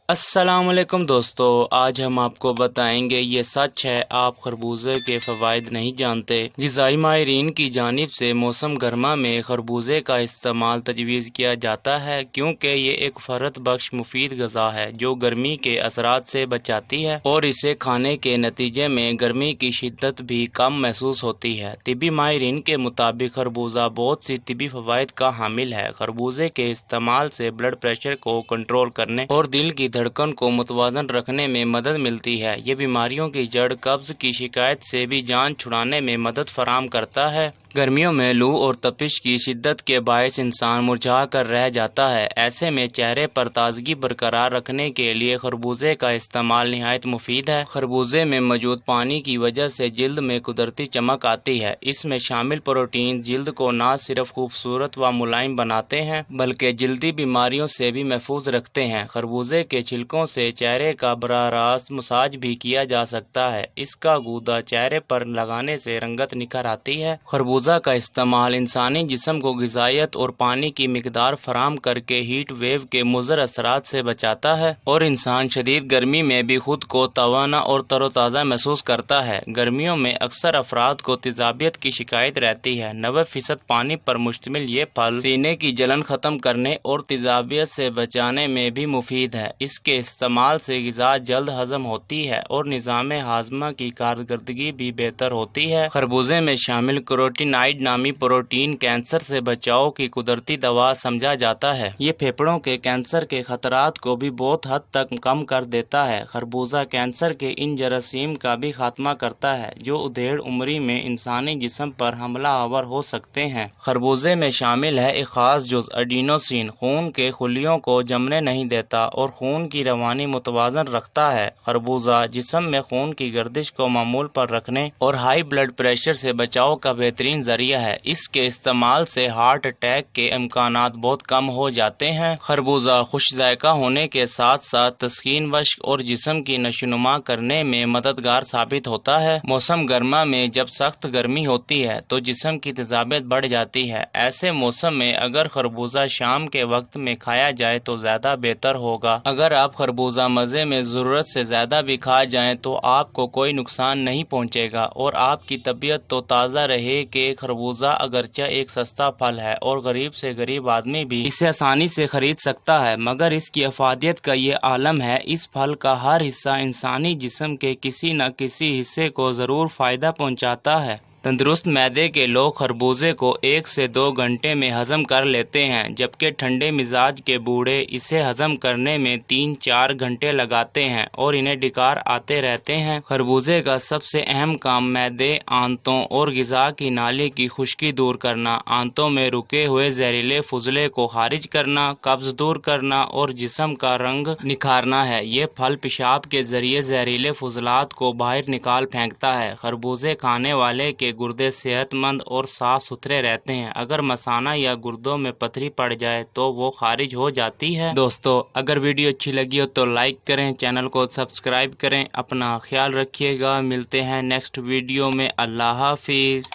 السلام علیکم دوستو، آج ہم آپ کو بتائیں گے یہ سچ ہے آپ خربوزے کے فوائد نہیں جانتے۔ غذائی ماہرین کی جانب سے موسم گرما میں خربوزے کا استعمال تجویز کیا جاتا ہے کیونکہ یہ ایک فرحت بخش مفید غذا ہے جو گرمی کے اثرات سے بچاتی ہے اور اسے کھانے کے نتیجے میں گرمی کی شدت بھی کم محسوس ہوتی ہے۔ طبی ماہرین کے مطابق خربوزہ بہت سی طبی فوائد کا حامل ہے۔ خربوزے کے استعمال سے بلڈ پریشر کو کنٹرول کرنے اور دل کی دھڑکن کو متوازن رکھنے میں مدد ملتی ہے۔ یہ بیماریوں کی جڑ قبض کی شکایت سے بھی جان چھڑانے میں مدد فراہم کرتا ہے۔ گرمیوں میں لو اور تپش کی شدت کے باعث انسان مرجھا کر رہ جاتا ہے، ایسے میں چہرے پر تازگی برقرار رکھنے کے لیے خربوزے کا استعمال نہایت مفید ہے۔ خربوزے میں موجود پانی کی وجہ سے جلد میں قدرتی چمک آتی ہے۔ اس میں شامل پروٹین جلد کو نہ صرف خوبصورت و ملائم بناتے ہیں بلکہ جلدی بیماریوں سے بھی محفوظ رکھتے ہیں۔ خربوزے کے چھلکوں سے چہرے کا براہ راست مساج بھی کیا جا سکتا ہے۔ اس کا گودا چہرے پر لگانے سے رنگت نکھر آتی ہے۔ خربوزہ کا استعمال انسانی جسم کو غذائیت اور پانی کی مقدار فراہم کر کے ہیٹ ویو کے مضر اثرات سے بچاتا ہے اور انسان شدید گرمی میں بھی خود کو توانا اور تر و تازہ محسوس کرتا ہے۔ گرمیوں میں اکثر افراد کو تیزابیت کی شکایت رہتی ہے۔ 90% پانی پر مشتمل یہ پھل سینے کی جلن ختم کرنے اور تیزابیت سے بچانے میں بھی مفید ہے۔ اس کے استعمال سے غذا جلد ہضم ہوتی ہے اور نظام ہاضمہ کی کارکردگی بھی بہتر ہوتی ہے۔ خربوزے میں شامل کروٹینائڈ نامی پروٹین کینسر سے بچاؤ کی قدرتی دوا سمجھا جاتا ہے۔ یہ پھیپھڑوں کے کینسر کے خطرات کو بھی بہت حد تک کم کر دیتا ہے۔ خربوزہ کینسر کے ان جراثیم کا بھی خاتمہ کرتا ہے جو ادھیڑ عمری میں انسانی جسم پر حملہ آور ہو سکتے ہیں۔ خربوزے میں شامل ہے ایک خاص جز ایڈینوسین خون کے خلیوں کو جمنے نہیں دیتا اور خون کی روانی متوازن رکھتا ہے۔ خربوزہ جسم میں خون کی گردش کو معمول پر رکھنے اور ہائی بلڈ پریشر سے بچاؤ کا بہترین ذریعہ ہے۔ اس کے استعمال سے ہارٹ اٹیک کے امکانات بہت کم ہو جاتے ہیں۔ خربوزہ خوش ذائقہ ہونے کے ساتھ ساتھ تسکین بخش اور جسم کی نشوونما کرنے میں مددگار ثابت ہوتا ہے۔ موسم گرما میں جب سخت گرمی ہوتی ہے تو جسم کی تیزابیت بڑھ جاتی ہے۔ ایسے موسم میں اگر خربوزہ شام کے وقت میں کھایا جائے تو زیادہ بہتر ہوگا۔ اگر آپ خربوزہ مزے میں ضرورت سے زیادہ بھی کھا جائیں تو آپ کو کوئی نقصان نہیں پہنچے گا اور آپ کی طبیعت تو تازہ رہے کہ خربوزہ اگرچہ ایک سستا پھل ہے اور غریب سے غریب آدمی بھی اسے آسانی سے خرید سکتا ہے مگر اس کی افادیت کا یہ عالم ہے۔ اس پھل کا ہر حصہ انسانی جسم کے کسی نہ کسی حصے کو ضرور فائدہ پہنچاتا ہے۔ تندرست معدے کے لوگ خربوزے کو 1 سے 2 گھنٹے میں ہضم کر لیتے ہیں جبکہ ٹھنڈے مزاج کے بوڑھے اسے ہضم کرنے میں 3-4 گھنٹے لگاتے ہیں اور انہیں ڈکار آتے رہتے ہیں۔ خربوزے کا سب سے اہم کام معدے، آنتوں اور غذا کی نالی کی خشکی دور کرنا، آنتوں میں رکے ہوئے زہریلے فضلے کو خارج کرنا، قبض دور کرنا اور جسم کا رنگ نکھارنا ہے۔ یہ پھل پیشاب کے ذریعے زہریلے فضلات کو باہر نکال پھینکتا ہے۔ خربوزے کھانے والے کے گردے صحت مند اور صاف ستھرے رہتے ہیں۔ اگر مثانہ یا گردوں میں پتھری پڑ جائے تو وہ خارج ہو جاتی ہے۔ دوستو اگر ویڈیو اچھی لگی ہو تو لائک کریں، چینل کو سبسکرائب کریں، اپنا خیال رکھیے گا۔ ملتے ہیں نیکسٹ ویڈیو میں۔ اللہ حافظ۔